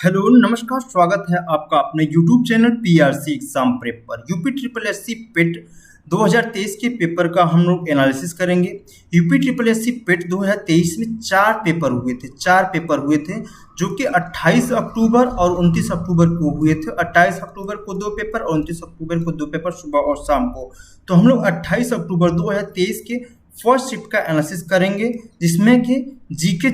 Hello नमस्कार, स्वागत है आपका अपने YouTube channel PRC exam prep पर। यूपी ट्रिपल एससी पेट 2023 के पेपर का हम लोग एनालिसिस करेंगे। यूपी ट्रिपल एससी पेट 2023 में चार पेपर हुए थे जो कि 28 अक्टूबर और 29 अक्टूबर को हुए थे। 28 अक्टूबर को दो पेपर और 29 अक्टूबर को दो पेपर सुबह और शाम को। तो हम लोग 28 अक्टूबर 2023 के फर्स्ट शिफ्ट का एनालिसिस करेंगे, जिसमें कि जीके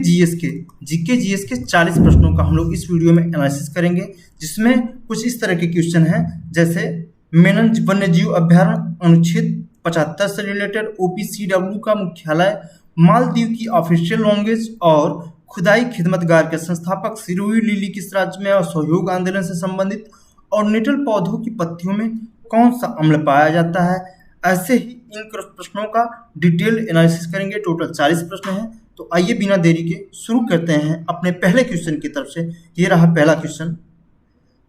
जीएस के 40 प्रश्नों का हम लोग इस वीडियो में एनालिसिस करेंगे, जिसमें कुछ इस तरह के क्वेश्चन हैं, जैसे मेनन वन्यजीव अभ्यारण्य अनुच्छेद 75 से रिलेटेड, ओपीसीडब्ल्यू का मुख्यालय, मालदीव की ऑफिशियल लैंग्वेज और खुदाई खिदमतगार के संस्थापक सिरोही लिली किस राज्य में और सहयोग आंदोलन से संबंधित, और निटल पौधों की पत्तियों में कौन सा अम्ल पाया जाता है। ऐसे ही इन प्रश्नों का डिटेल एनालिसिस करेंगे। टोटल 40 प्रश्न हैं। तो आइए बिना देरी के शुरू करते हैं अपने पहले क्वेश्चन की तरफ से। ये रहा पहला क्वेश्चन।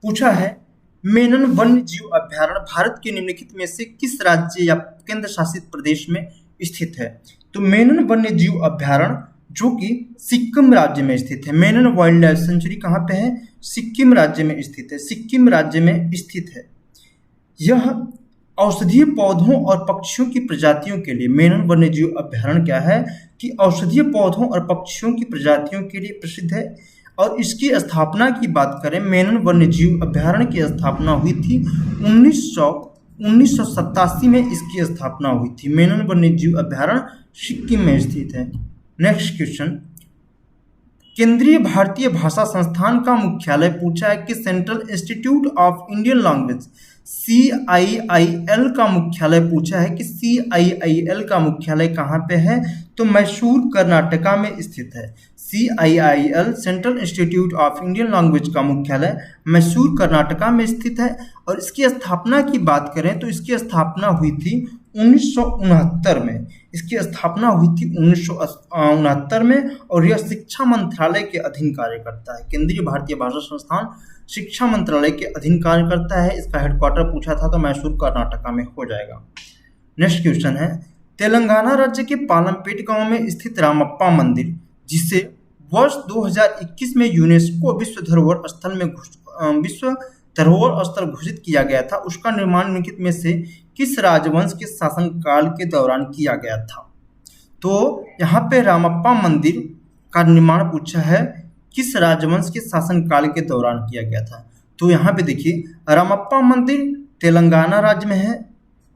पूछा है, मेनन वन्य जीव अभ्यारण्य भारत के निम्नलिखित में से किस राज्य या केंद्र शासित प्रदेश में स्थित है। तो मेनन वन्य जीव अभ्यारण्य जो कि सिक्किम राज्य में स्थित है। मेनन वाइल्ड लाइफ सेंचुरी कहाँ पे है? सिक्किम राज्य में स्थित है। यह औषधीय पौधों और पक्षियों की प्रजातियों के लिए मेनन वन्यजीव अभ्यारण्य क्या है कि औषधीय पौधों और पक्षियों की प्रजातियों के लिए प्रसिद्ध है। और इसकी स्थापना की बात करें, मेनन वन्यजीव अभ्यारण्य की स्थापना हुई थी 1987 में इसकी स्थापना हुई थी। मेनन वन्यजीव अभ्यारण्य सिक्किम में स्थित है। नेक्स्ट क्वेश्चन, केंद्रीय भारतीय भाषा संस्थान का मुख्यालय पूछा है कि central institute of Indian language CIIL का मुख्यालय पूछा है कि CIIL का मुख्यालय कहाँ पे है। तो मैसूर कर्नाटका में स्थित है। CIIL central institute of Indian language का मुख्यालय मैसूर कर्नाटका में स्थित है। और इसकी स्थापना की बात करें तो इसकी स्थापना हुई थी 1969 में। और यह शिक्षा मंत्रालय के अधीन कार्य करता है। केंद्रीय भारतीय भाषा संस्थान शिक्षा मंत्रालय के अधीन कार्य करता है। इसका हेडक्वार्टर पूछा था तो मैसूर कर्नाटका में हो जाएगा। नेक्स्ट क्वेश्चन है, तेलंगाना राज्य के पालमपेट गांव में स्थित रामप्पा मंदिर, जिसे वर्ष 2021 में यूनेस्को विश्व धरोहर स्थल घोषित किया गया था, उसका निर्माण निम्नलिखित में से किस राजवंश के शासनकाल के दौरान किया गया था। तो यहाँ पे रामप्पा मंदिर का निर्माण पूछा है किस राजवंश के शासनकाल के दौरान किया गया था। तो यहाँ पे देखिए, रामप्पा मंदिर तेलंगाना राज्य में है।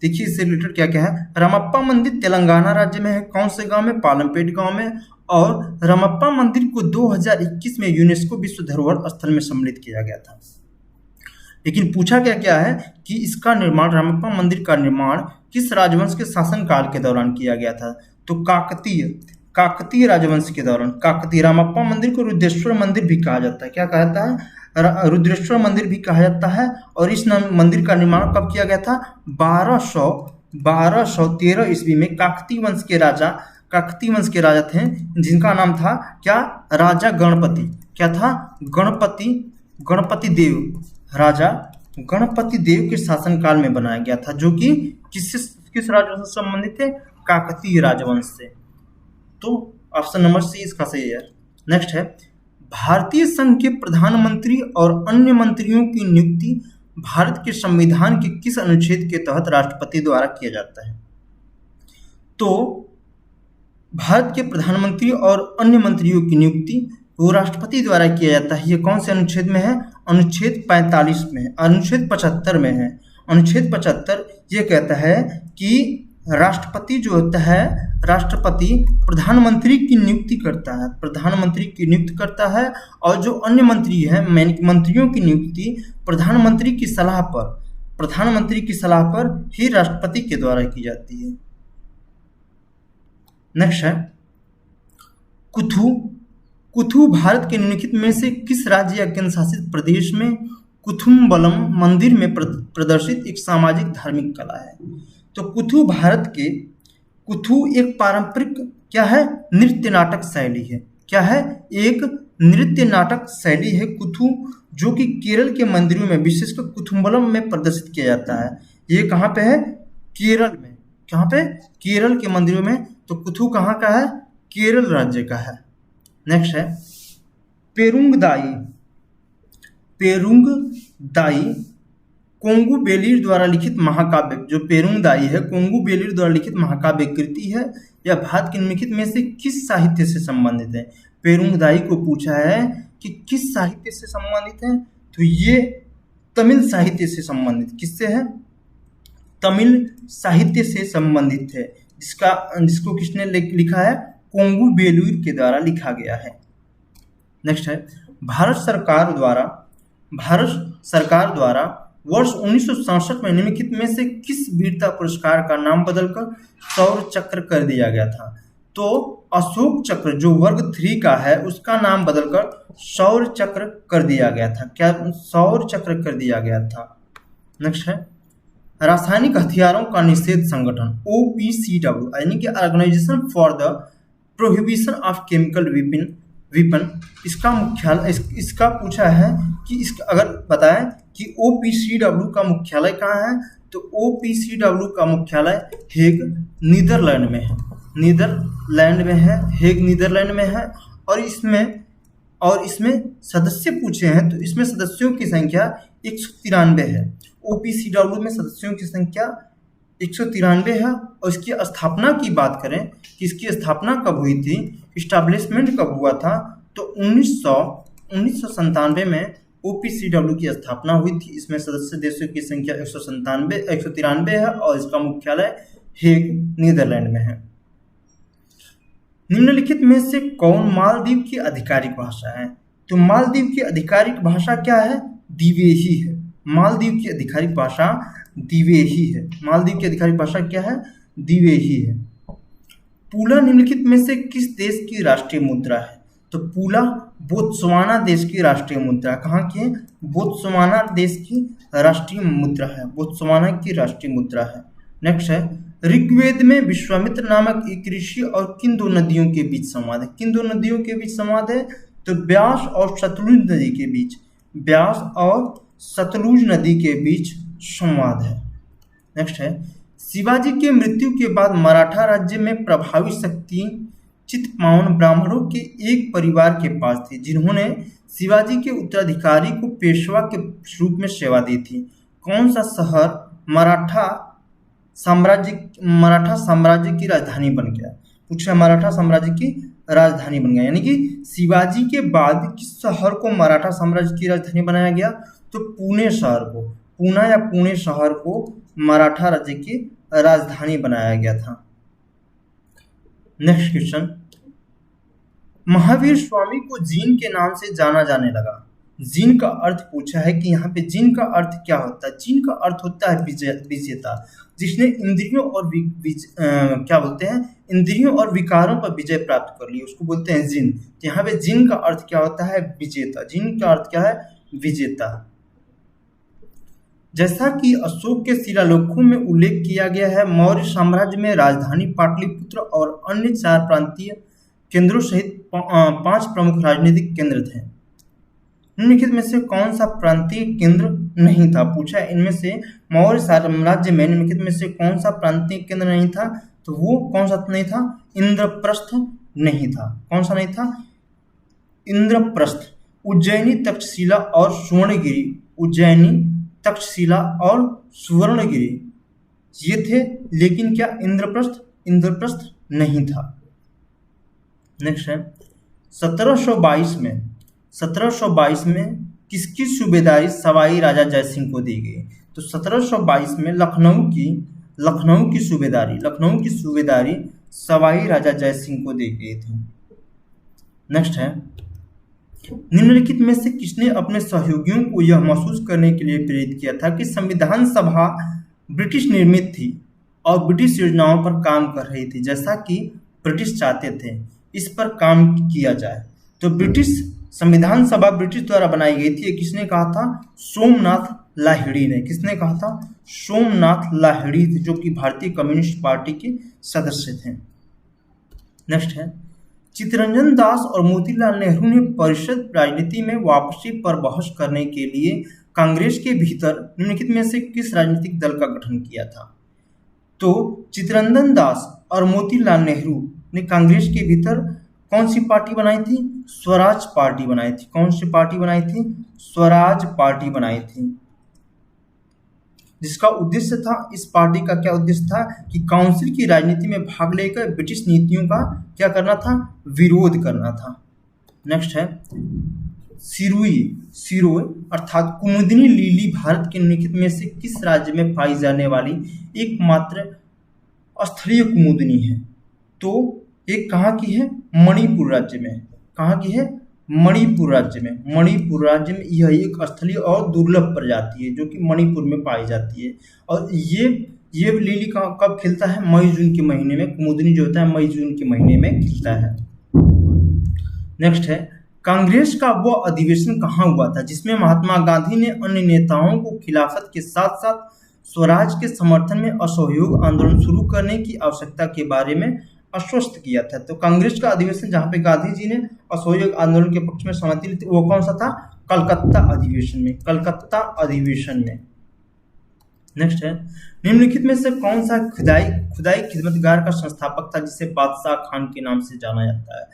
देखिए इससे रिलेटेड क्या क्या है। रामप्पा मंदिर तेलंगाना राज्य में है। कौन से गांव में? पालमपेट गांव में। और रामप्पा मंदिर को 2021 में यूनेस्को विश्व धरोहर स्थल में सम्मिलित किया गया था। लेकिन पूछा क्या क्या है कि इसका निर्माण, रामप्पा मंदिर का निर्माण किस राजवंश के शासनकाल के दौरान किया गया था। तो काकतीय राजवंश के दौरान। काकतीय रामप्पा मंदिर को रुद्रेश्वर मंदिर भी कहा जाता है। क्या कहा जाता है? रुद्रेश्वर मंदिर भी कहा जाता है। और इस मंदिर का निर्माण कब किया गया था? 1213 ईस्वी में काकतीय वंश के राजा थे, जिनका नाम था क्या? राजा गणपति। क्या था? गणपति देव। राजा गणपति देव के शासनकाल में बनाया गया था, जो कि किस राजवंश से संबंधित थे? काकतीय राजवंश से। तो ऑप्शन नंबर सी इसका सही है। नेक्स्ट है, भारतीय संघ के प्रधानमंत्री और अन्य मंत्रियों की नियुक्ति भारत के संविधान के किस अनुच्छेद के तहत राष्ट्रपति द्वारा किया जाता है। तो भारत के प्रधानमंत्री और अन्य मंत्रियों की नियुक्ति वो राष्ट्रपति द्वारा किया जाता है। ये कौन से अनुच्छेद में है? अनुच्छेद 45 में है। अनुच्छेद 75 में है। अनुच्छेद 75 ये कहता है कि राष्ट्रपति जो होता है, राष्ट्रपति प्रधानमंत्री की नियुक्ति करता है। और जो अन्य मंत्री है, मंत्रियों की नियुक्ति प्रधानमंत्री की सलाह पर ही राष्ट्रपति के द्वारा की जाती है। नेक्स्ट है, कुथू भारत के निम्नलिखित में से किस राज्य या केंद्र शासित प्रदेश में कुथुम्बलम मंदिर में प्रदर्शित एक सामाजिक धार्मिक कला है। तो कुथू एक पारंपरिक क्या है? नृत्य नाटक शैली है। क्या है? एक नृत्य नाटक शैली है कुथू, जो कि केरल के मंदिरों में, विशेषकर कुथुम्बलम में प्रदर्शित किया जाता है। ये कहाँ पे है? केरल में। कहाँ पे? केरल के मंदिरों में। तो कुथू कहाँ का है? केरल राज्य का है। नेक्स्ट है, पेरुंगदाई पेरुंग दाई कोंगू बेलिर द्वारा लिखित महाकाव्य, जो पेरुंग दाई है कोंगू बेलिर द्वारा लिखित महाकाव्य कृति है, यह भारत के निम्नलिखित में से किस साहित्य से संबंधित है? पेरुंग दाई को पूछा है कि किस साहित्य से संबंधित है, तो ये तमिल साहित्य से संबंधित, किससे है? तमिल साहित्य से संबंधित है, जिसको किसने लिखा है? कोंगू बेलुर के द्वारा लिखा गया है। नेक्स्ट है, भारत सरकार द्वारा वर्ष 1967 में निम्नलिखित में से किस वीरता पुरस्कार का नाम बदलकर शौर्य चक्र कर दिया गया था? तो अशोक चक्र जो वर्ग 3 का है उसका नाम बदलकर शौर्य चक्र कर दिया गया था। क्या शौर्य चक्र कर दिया गया था? नेक्स्ट है, रासायनिक हथियारों का निषेध संगठन OPCW यानी कि organisation for the prohibition of chemical weapon, इसका मुख्यालय, इसका पूछा है कि इसका अगर बताएं कि OPCW का मुख्यालय कहाँ है, तो OPCW का मुख्यालय हेग नीदरलैंड में है, हेग नीदरलैंड में है। और इसमें सदस्य पूछे हैं, तो इसमें सदस्यों की संख्या 193 है। OPCW में सदस्यों की संख्या 193 है। और इसकी स्थापना की बात करें कि इसकी स्थापना कब हुई थी, इस्टेब्लिशमेंट कब हुआ था, तो 1997 में OPCW की स्थापना हुई थी। इसमें सदस्य देशों की संख्या 193 है और इसका मुख्यालय हेग नीदरलैंड में है। निम्नलिखित में से कौन मालदीव की आधिकारिक भाषा है? तो मालदीव की आधिकारिक भाषा क्या है? दिवेही है। मालदीव की आधिकारिक भाषा दिवेही है। मालदीव की आधिकारिक भाषा क्या है? दिवेही है। पूला निम्नलिखित में से किस देश की राष्ट्रीय मुद्रा है? तो पूला बोत्सवाना देश की राष्ट्रीय मुद्रा। कहाँ की है? बोत्सवाना देश की राष्ट्रीय मुद्रा है, बोत्सवाना की राष्ट्रीय मुद्रा है। नेक्स्ट है, ऋग्वेद में विश्वामित्र नामक एक ऋषि और किन दो नदियों के बीच संवाद है? किन दो नदियों के बीच संवाद है? तो व्यास और सतलुज नदी के बीच, व्यास और सतलुज नदी के बीच संवाद है। नेक्स्ट है, शिवाजी के मृत्यु के बाद मराठा राज्य में प्रभावी शक्ति चित्पावन ब्राह्मणों के एक परिवार के पास थी, जिन्होंने शिवाजी के उत्तराधिकारी को पेशवा के रूप में सेवा दी थी। कौन सा शहर मराठा साम्राज्य की राजधानी बन गया? पूछा, मराठा साम्राज्य की राजधानी बन गया, यानी कि शिवाजी के बाद किस शहर को मराठा साम्राज्य की राजधानी बनाया गया? तो पुणे शहर को, पूना या पुणे शहर को मराठा राज्य की राजधानी बनाया गया था। नेक्स्ट क्वेश्चन, महावीर स्वामी को जीन के नाम से जाना जाने लगा। जीन का अर्थ पूछा है कि यहाँ पे जीन का अर्थ क्या होता है? जीन का अर्थ होता है विजेता, जिसने इंद्रियों और इंद्रियों और विकारों पर विजय प्राप्त कर ली, उसको बोलते हैं जिन। तो यहाँ पे जिन का अर्थ क्या होता है? विजेता। जिन का अर्थ क्या है? विजेता। जैसा कि अशोक के शिलालेखों में उल्लेख किया गया है, मौर्य साम्राज्य में राजधानी पाटलिपुत्र और अन्य 4 प्रांतीय केंद्रों सहित 5 प्रमुख राजनीतिक केंद्र थे। निम्नलिखित में से कौन सा प्रांतीय केंद्र नहीं था? पूछा है इनमें से मौर्य साम्राज्य में निम्नलिखित में से कौन सा प्रांतीय केंद्र नहीं था? तो वो कौन सा नहीं था? इंद्रप्रस्थ नहीं था। कौन सा नहीं था? इंद्रप्रस्थ। उज्जैनी, तक्षशिला और सुवर्णगिरी, उज्जैनी, तक्षशिला और सुवर्णगिरी ये थे, लेकिन क्या इंद्रप्रस्थ नहीं था। नेक्स्ट है, 1722 में किसकी सूबेदारी सवाई राजा जयसिंह को दी गई? तो 1722 में लखनऊ की सूबेदारी सवाई राजा जयसिंह को दी गई थी। नेक्स्ट है, निम्नलिखित में से किसने अपने सहयोगियों को यह महसूस करने के लिए प्रेरित किया था कि संविधान सभा ब्रिटिश निर्मित थी और ब्रिटिश योजनाओं पर काम कर रही थी, जैसा कि ब्रिटिश चाहते थे इस पर काम किया जाए? तो संविधान सभा ब्रिटिश द्वारा बनाई गई थी। किसने कहा था? सोमनाथ लाहिड़ी ने। किसने कहा था? सोमनाथ लाहिड़ी थे, जो कि भारतीय कम्युनिस्ट पार्टी के सदस्य थे। नेक्स्ट है, चित्तरंजन दास और मोतीलाल नेहरू ने परिषद राजनीति में वापसी पर बहस करने के लिए कांग्रेस के भीतर निम्नलिखित में से किस राजनीतिक दल का गठन किया था? तो चित्तरंजन दास और मोतीलाल नेहरू ने कांग्रेस के भीतर कौन सी पार्टी बनाई थी? स्वराज पार्टी बनाई थी। कौन सी पार्टी बनाई थी? स्वराज पार्टी बनाई थी, जिसका उद्देश्य था, इस पार्टी का क्या उद्देश्य था कि काउंसिल की राजनीति में भाग लेकर ब्रिटिश नीतियों का क्या करना था? विरोध करना था। नेक्स्ट है सिरोय अर्थात कुमुदिनी लिली भारत के निम्नलिखित में से किस राज्य में पाई जाने वाली एकमात्र स्थलीय कुमुदिनी है? तो ये कहाँ की है? मणिपुर राज्य में। कहाँ की है? मणिपुर राज्य में। मणिपुर राज्य में यह एक स्थलीय और दुर्लभ प्रजाति है जो कि मणिपुर में पाई जाती है। और ये लिली कब खिलता है? मई जून के महीने में। कुमुदिनी जो होता है मई जून के महीने में खिलता है। नेक्स्ट है कांग्रेस का वह अधिवेशन कहाँ हुआ था जिसमें महात्मा गांधी ने अन्य नेताओं को खिलाफत के साथ साथ स्वराज के समर्थन में असहयोग आंदोलन शुरू करने की आवश्यकता के बारे में आश्वस्त किया था? तो कांग्रेस का अधिवेशन जहां पे गांधी जी ने असहयोग आंदोलन के पक्ष में सहमति ली थी वो कौन सा था? कलकत्ता अधिवेशन में। कलकत्ता अधिवेशन में। नेक्स्ट है निम्नलिखित में से कौन सा खुदाई खिदमतगार का संस्थापक था जिसे बादशाह खान के नाम से जाना जाता है?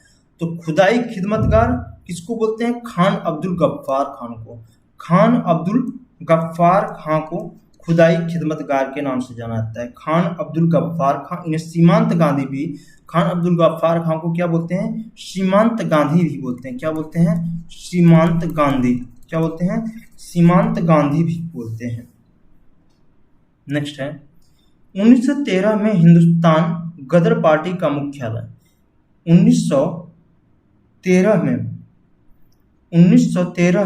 तो खुदाई खिदमतगार किसको बोलते हैं? खान अब्दुल गफ्फार खान को। खान अब्दुल गफ्फार खान को खुदाई खिदमतगार के नाम से जाना जाता है। खान अब्दुल गफ्फार खान, इन्हें सीमांत गांधी भी, खान अब्दुल गफ्फार खान को क्या बोलते हैं? सीमांत गांधी भी बोलते हैं। क्या बोलते हैं? सीमांत गांधी। क्या बोलते हैं? सीमांत गांधी भी बोलते हैं। नेक्स्ट है 1913 में हिंदुस्तान गदर पार्टी का मुख्यालय 1913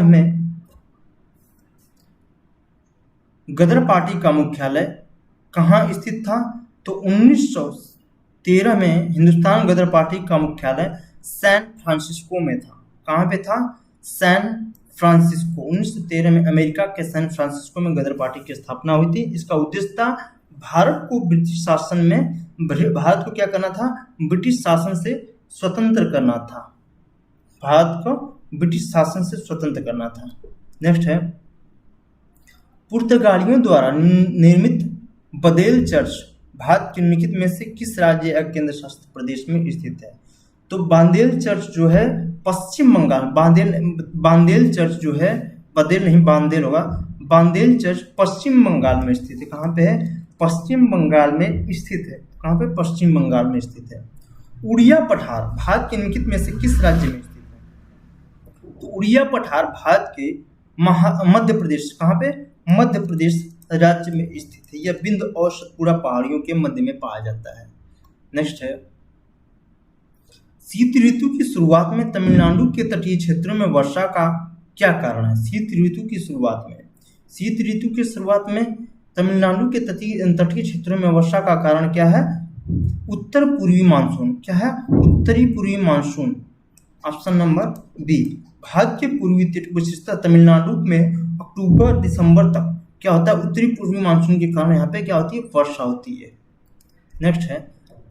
में गदर पार्टी का मुख्यालय कहाँ स्थित था? तो 1913 में हिंदुस्तान गदर पार्टी का मुख्यालय सैन फ्रांसिस्को में था। कहाँ पे था? San Francisco. 1913 में अमेरिका के सैन फ्रांसिस्को में गदर पार्टी की स्थापना हुई थी। इसका उद्देश्य था भारत को क्या करना था? ब्रिटिश शासन से स्वतंत्र करना था। भारत को ब्रिटिश शासन से स्वतंत्र करना था। नेक्स्ट है पुर्तगालियों द्वारा निर्मित बदेल चर्च भारत के निम्नलिखित में से किस राज्य या केंद्र शासित प्रदेश में स्थित है? तो बांदेल चर्च जो है पश्चिम बंगाल, बांदेल चर्च जो है, बदेल नहीं बांदेल होगा, बांदेल चर्च पश्चिम बंगाल में स्थित है। कहाँ पे है? पश्चिम बंगाल में स्थित है। कहाँ पे? पश्चिम बंगाल में स्थित है। उड़िया पठार भारत के निम्नलिखित में से किस राज्य में स्थित है? तो उड़िया पठार भारत के मध्य प्रदेश, कहाँ पे? मध्य प्रदेश राज्य में स्थित है। यह बिंद और सतपुड़ा पहाड़ियों के मध्य में पाया जाता है। नेक्स्ट है शीत ऋतु की शुरुआत में तमिलनाडु के तटीय क्षेत्रों में वर्षा का क्या कारण है? शीत ऋतु की शुरुआत में तमिलनाडु के तटीय क्षेत्रों में वर्षा का कारण क्या है? उत्तर पूर्वी मानसून। क्या है? उत्तरी पूर्वी monsoon. Option number B. Bharat के पूर्वी तट विशेषतः तमिलनाडु में अक्टूबर दिसंबर तक क्या होता है? उत्तरी पूर्वी मानसून के कारण यहाँ पे क्या होती है? वर्षा होती है। नेक्स्ट है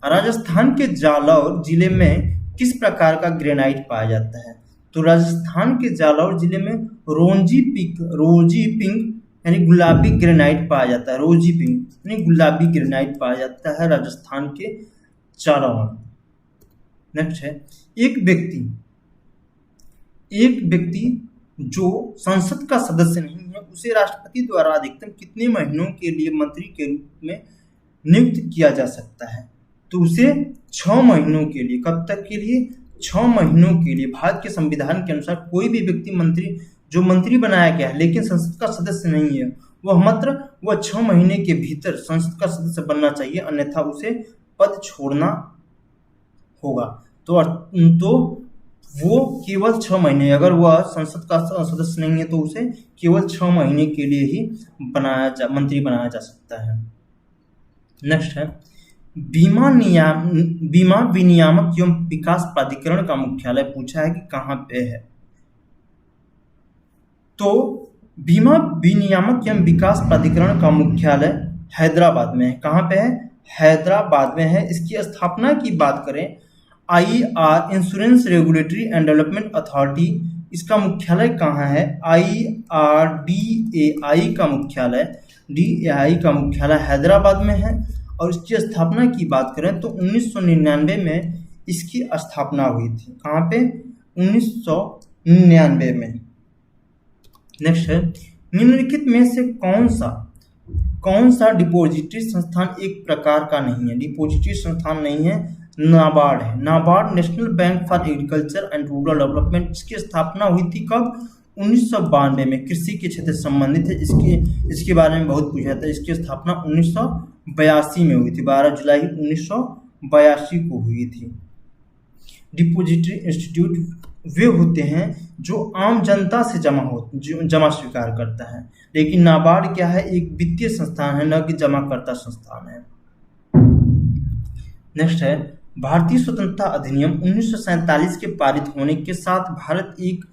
राजस्थान के जालौर जिले में किस प्रकार का ग्रेनाइट पाया जाता है? तो राजस्थान के जालौर जिले में रोजी पिंक यानी गुलाबी ग्रेनाइट पाया जाता है। रोजी पिंक यानी गुलाबी ग्रेनाइट पाया जाता है राजस्थान के जालौर। नेक्स्ट है एक व्यक्ति जो संसद का सदस्य नहीं है उसे राष्ट्रपति द्वारा अधिकतम कितने महीनों के लिए मंत्री के रूप में नियुक्त किया जा सकता है? तो उसे 6 महीनों के लिए। कब तक के लिए? 6 महीनों के लिए। भारत के संविधान के अनुसार कोई भी व्यक्ति मंत्री बनाया गया है लेकिन संसद का सदस्य नहीं है, वह 6 महीने के भीतर संसद का सदस्य बनना चाहिए, अन्यथा उसे पद छोड़ना होगा। तो वो केवल 6 महीने, अगर वह संसद का सदस्य नहीं है तो उसे केवल 6 महीने के लिए ही मंत्री बनाया जा सकता है। नेक्स्ट है बीमा विनियामक एवं विकास प्राधिकरण का मुख्यालय पूछा है कि कहाँ पे है? तो बीमा विनियामक एवं विकास प्राधिकरण का मुख्यालय हैदराबाद में है। कहाँ पे है? हैदराबाद में है। इसकी स्थापना की बात करें IR insurance regulatory and development authority, इसका मुख्यालय कहाँ है? DAI का मुख्यालय हैदराबाद में है। और इसकी स्थापना की बात करें तो 1999 में इसकी स्थापना हुई थी। कहाँ पे? 1999 में। नेक्स्ट है, निम्नलिखित में से कौन सा डिपॉजिटरी संस्थान एक प्रकार का नहीं है? डिपॉजिटरी संस्थान नहीं है, नाबार्ड है। NABARD national bank for agriculture and rural development, इसकी स्थापना हुई थी कब? 1992 में। कृषि के क्षेत्र से संबंधित है। इसके बारे में बहुत पूछा था। इसकी स्थापना 1982 में हुई थी, 12 जुलाई 1982 को हुई थी। डिपॉजिटरी इंस्टीट्यूट वे होते हैं जो आम जनता से जमा स्वीकार करता है, लेकिन नाबार्ड क्या है? एक वित्तीय संस्थान है, न कि जमाकर्ता संस्थान है। नेक्स्ट है, भारतीय स्वतंत्रता अधिनियम 1947 के पारित होने के साथ भारत एक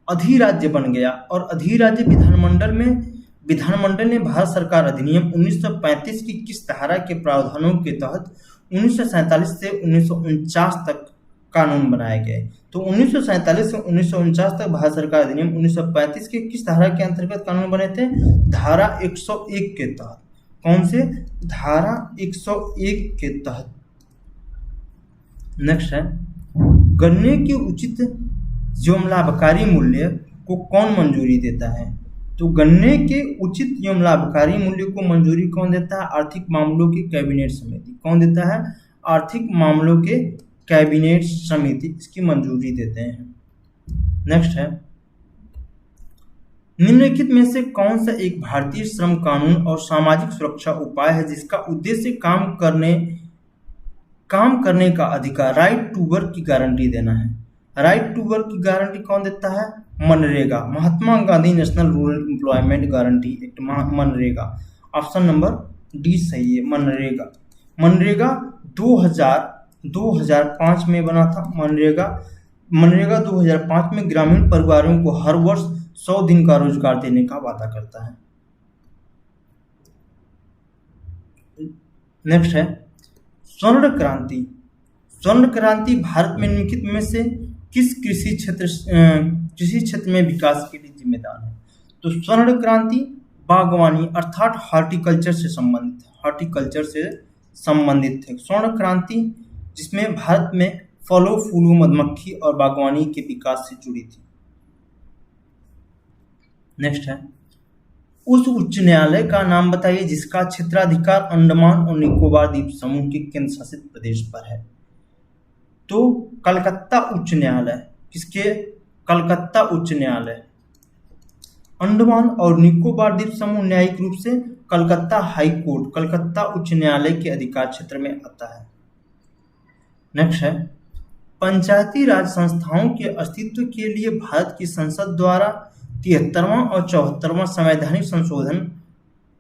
अधिराज्य बन गया और अधिराज्य विधानमंडल ने भारत सरकार अधिनियम 1935 की किस धारा के प्रावधानों के तहत 1947 से 1949 तक कानून बनाए गए? तो 1947 से 1949 तक भारत सरकार अधिनियम 1935 के किस धारा के अंतर्गत कानून बने थे? धारा 101 के तहत। कौन से? धारा 101 के तहत। नेक्स्ट है, गन्ने के उचित एवं लाभकारी मूल्य को कौन मंजूरी देता है? तो गन्ने के उचित एवं लाभकारी मूल्य को मंजूरी कौन देता है? आर्थिक मामलों की कैबिनेट समिति। कौन देता है? आर्थिक मामलों के कैबिनेट समिति इसकी मंजूरी देते हैं। नेक्स्ट है, निम्नलिखित में से कौन सा एक भारतीय श्रम कानून और सामाजिक सुरक्षा उपाय है जिसका उद्देश्य काम करने का अधिकार, राइट टू वर्क की गारंटी देना है? राइट टू वर्क की गारंटी कौन देता है? MNREGA, Mahatma Gandhi national rural employment guarantee act, MNREGA. Option number D सही है, मनरेगा। मनरेगा 2005 में बना था। मनरेगा 2005 में ग्रामीण परिवारों को हर वर्ष 100 दिन का रोजगार देने का वादा करता है। नेक्स्ट है, स्वर्ण क्रांति भारत में निम्नलिखित में से किस कृषि क्षेत्र में विकास के लिए जिम्मेदार है? तो स्वर्ण क्रांति बागवानी अर्थात हॉर्टिकल्चर से संबंधित है। स्वर्ण क्रांति जिसमें भारत में फलों फूलों मधुमक्खी और बागवानी के विकास से जुड़ी थी। नेक्स्ट है, उस उच्च न्यायालय का नाम बताइए जिसका क्षेत्राधिकार अंडमान और निकोबार द्वीप समूह के केंद्र शासित प्रदेश पर है। तो कलकत्ता उच्च न्यायालय। किसके? कलकत्ता उच्च न्यायालय। अंडमान और निकोबार द्वीप समूह न्यायिक रूप से कलकत्ता हाई कोर्ट, कलकत्ता उच्च न्यायालय के अधिकार क्षेत्र में आता है। नेक्स्ट है, पंचायती राज संस्थाओं के अस्तित्व के लिए भारत की संसद द्वारा 73वां और 74वां संवैधानिक संशोधन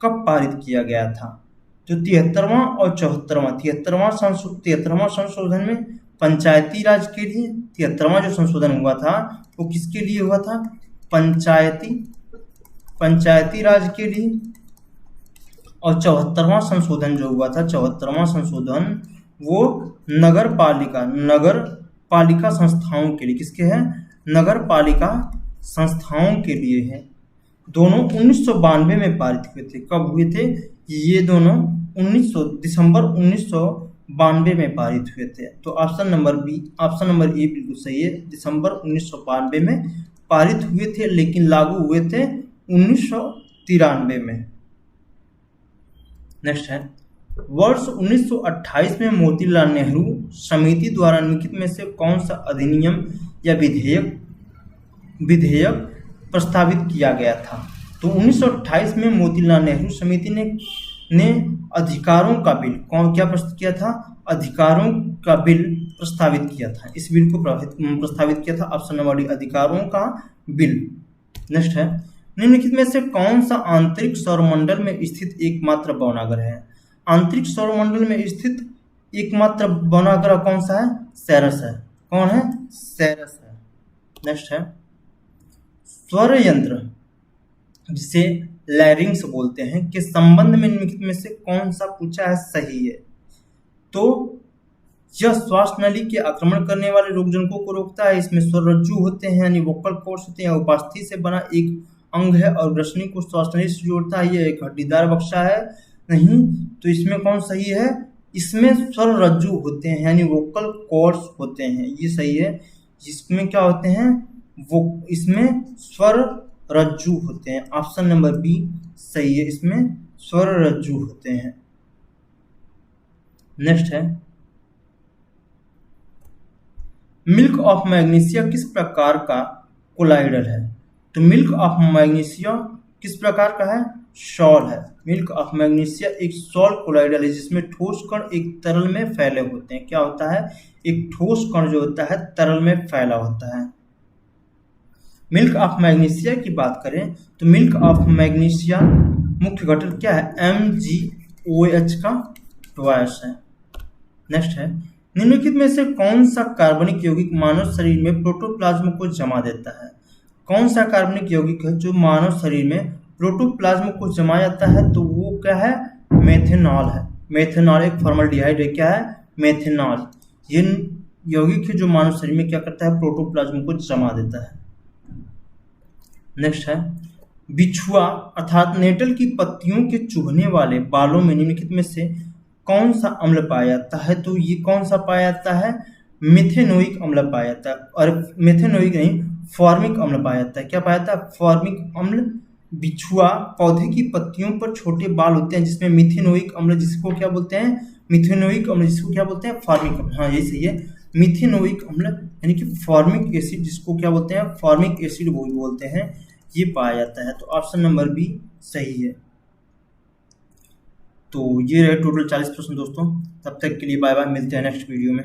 कब पारित किया गया था? तो 73वां और 74वां संशोधन में पंचायती राज के लिए 73वां जो संशोधन हुआ था वो किसके लिए हुआ था? पंचायती राज के लिए। और 74वां संशोधन जो हुआ था, 74वां संशोधन वो नगर पालिका संस्थाओं के लिए। किसके है? नगर पालिका संस्थाओं के लिए है। दोनों 1992 में पारित हुए थे। कब हुए थे ये दोनों? दिसंबर 1992 में पारित हुए थे। तो ऑप्शन नंबर ए बिल्कुल सही है। दिसंबर 1992 में पारित हुए थे, लेकिन लागू हुए थे 1993 में। नेक्स्ट है, वर्ष 1928 में मोतीलाल नेहरू समिति द्वारा निम्नलिखित में से कौन सा अधिनियम या विधेयक प्रस्तावित किया गया था? तो 1928 में मोतीलाल नेहरू समिति ने अधिकारों का बिल क्या प्रस्तुत किया था? अधिकारों का बिल प्रस्तावित किया था। इस बिल को प्रस्तावित किया था। ऑप्शन नंबर डी, अधिकारों का बिल। नेक्स्ट है, निम्नलिखित में से कौन सा आंतरिक सौरमंडल में स्थित एकमात्र बौनाग्रह है? आंतरिक सौरमंडल में स्थित एकमात्र बौनाग्रह कौन सा है? सेरस है। कौन है? सेरस है। नेक्स्ट है, स्वर यंत्र जिसे लैरिंग्स बोलते हैं के संबंध में निम्नलिखित में से कौन सा पूछा है सही है? तो यह श्वास नली के आक्रमण करने वाले रोगजनकों को रोकता है। इसमें स्वररज्जु होते हैं यानी वोकल कॉर्ड्स होते हैं। उपास्थि से बना एक अंग है और ग्रसनी को श्वास नली से जोड़ता है। यह एक हड्डीदार बक्सा है नहीं। तो इसमें कौन सही है? इसमें स्वर रज्जु होते हैं यानी वोकल कॉर्ड्स होते हैं, ये सही है। जिसमें क्या होते हैं वो इसमें स्वर रज्जु होते हैं, ऑप्शन नंबर बी सही है, इसमें स्वर रज्जु होते हैं। नेक्स्ट है मिल्क ऑफ मैग्नीशिया किस प्रकार का कोलाइडल है? तो मिल्क ऑफ मैग्नीशिया किस प्रकार का है? सॉल है। मिल्क ऑफ मैग्नीशिया एक सॉल कोलाइडल है जिसमें ठोस कण एक तरल में फैले होते हैं। क्या होता है? एक ठोस कण जो होता है तरल में फैला होता है। मिल्क ऑफ मैग्नीशिया की बात करें तो मिल्क ऑफ मैग्नीशिया मुख्य घटक क्या है? MgOH का ट्वाइस है। नेक्स्ट है निम्नलिखित में से कौन सा कार्बनिक यौगिक मानव शरीर में प्रोटोप्लाज्म को जमा देता है? कौन सा कार्बनिक यौगिक है जो मानव शरीर में प्रोटोप्लाज्म को जमा जाता है? तो वो क्या है? मेथेनॉल है। मेथेनॉल एक फॉर्मल्डिहाइड है। क्या है? मेथेनॉल। ये यौगिक है जो मानव शरीर में क्या करता है? प्रोटोप्लाज्म को जमा देता है। नेक्स्ट है बिछुआ अर्थात नेटल की पत्तियों के चुभने वाले बालों में निम्नलिखित में से कौन सा अम्ल पाया जाता है? तो ये कौन सा पाया जाता है? मिथेनोइक अम्ल पाया जाता है। और मिथेनोइक नहीं, फॉर्मिक अम्ल पाया जाता है। क्या पाया जाता है? फॉर्मिक अम्ल। बिछुआ पौधे की पत्तियों पर छोटे बाल होते हैं जिसमें मिथेनोइक अम्ल, जिसको क्या बोलते हैं? मिथेनोइक अम्ल, जिसको क्या बोलते हैं? फॉर्मिक अम्ल। हाँ यही सही है, मिथेनोइक अम्ल यानी कि फॉर्मिक एसिड, जिसको क्या बोलते हैं? फॉर्मिक एसिड वो बोलते हैं, ये पाया जाता है। तो ऑप्शन नंबर बी सही है। तो ये रहे टोटल 40 प्रश्न दोस्तों। तब तक के लिए बाय बाय, मिलते हैं नेक्स्ट वीडियो में।